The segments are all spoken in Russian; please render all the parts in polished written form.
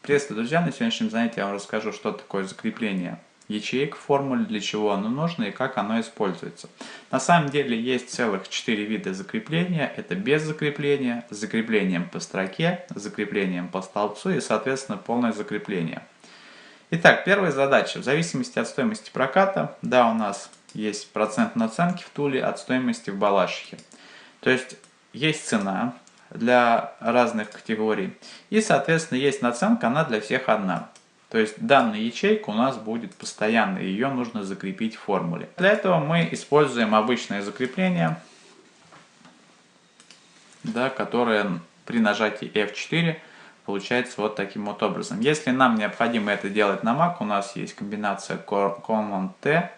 Приветствую, друзья! На сегодняшнем занятии я вам расскажу, что такое закрепление ячеек в формуле, для чего оно нужно и как оно используется. На самом деле есть целых 4 вида закрепления. Это без закрепления, с закреплением по строке, с закреплением по столбцу и, соответственно, полное закрепление. Итак, первая задача. В зависимости от стоимости проката, да, у нас есть процент наценки в Туле от стоимости в Балашихе. То есть цена для разных категорий. И, соответственно, есть наценка, она для всех одна. То есть данная ячейка у нас будет постоянной, ее нужно закрепить в формуле. Для этого мы используем обычное закрепление, да, которое при нажатии F4 получается вот таким вот образом. Если нам необходимо это делать на Mac, у нас есть комбинация Command-T,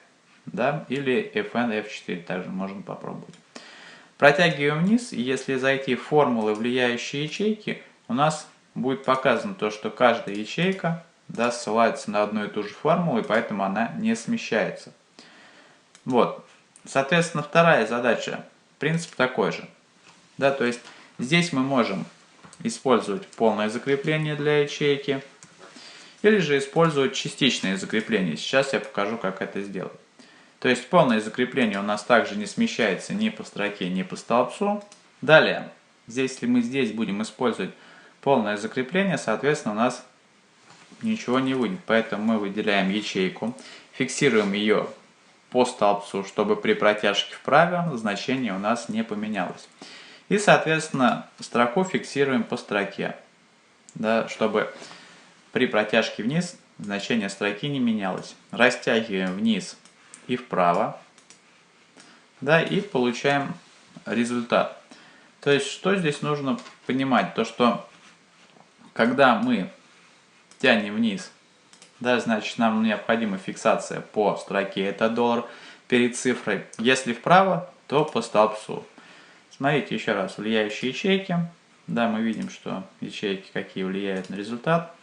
да, или Fn F4, также можно попробовать. Протягиваем вниз, и если зайти в формулы влияющие ячейки, у нас будет показано то, что каждая ячейка, да, ссылается на одну и ту же формулу, и поэтому она не смещается. Вот. Соответственно, вторая задача. Принцип такой же. Да, то есть здесь мы можем использовать полное закрепление для ячейки, или же использовать частичное закрепление. Сейчас я покажу, как это сделать. То есть полное закрепление у нас также не смещается ни по строке, ни по столбцу. Далее, если мы здесь будем использовать полное закрепление, соответственно, у нас ничего не выйдет. Поэтому мы выделяем ячейку, фиксируем ее по столбцу, чтобы при протяжке вправо значение у нас не поменялось. И, соответственно, строку фиксируем по строке, да, чтобы при протяжке вниз значение строки не менялось. Растягиваем вниз и вправо, да, и получаем результат. То есть, что здесь нужно понимать? То, что когда мы тянем вниз, да, значит, нам необходима фиксация по строке, это $, перед цифрой. Если вправо, то по столбцу. Смотрите еще раз, влияющие ячейки. Да, мы видим, что ячейки какие влияют на результат.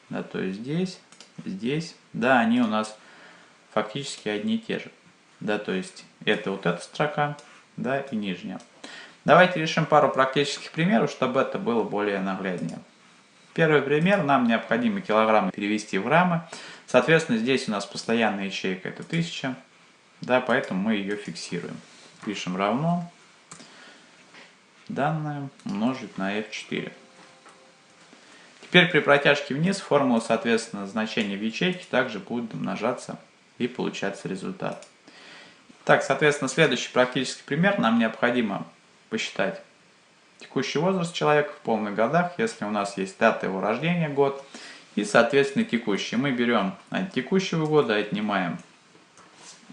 Да, то есть здесь, да, они у нас фактически одни и те же. Да, то есть это вот эта строка, да, и нижняя. Давайте решим пару практических примеров, чтобы это было более нагляднее. Первый пример. Нам необходимо килограммы перевести в граммы. Соответственно, здесь у нас постоянная ячейка это 1000. Да, поэтому мы ее фиксируем. Пишем равно данное умножить на F4. Теперь при протяжке вниз формула, соответственно, значение в ячейке также будет умножаться и получаться результат. Так, соответственно, следующий практический пример. Нам необходимо посчитать текущий возраст человека в полных годах, если у нас есть дата его рождения, год, и, соответственно, текущий. Мы берем от текущего года, отнимаем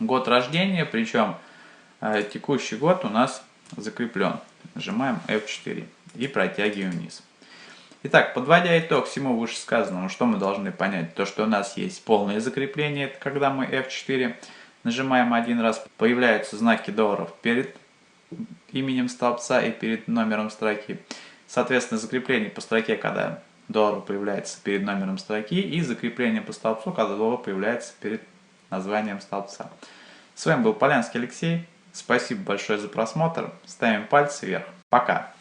год рождения, причем текущий год у нас закреплен. Нажимаем F4 и протягиваем вниз. Итак, подводя итог всему вышесказанному, что мы должны понять? То, что у нас есть полное закрепление, это когда мы F4 нажимаем один раз, появляются знаки долларов перед именем столбца и перед номером строки. Соответственно, закрепление по строке, когда доллар появляется перед номером строки, и закрепление по столбцу, когда доллар появляется перед названием столбца. С вами был Полянский Алексей. Спасибо большое за просмотр. Ставим пальцы вверх. Пока!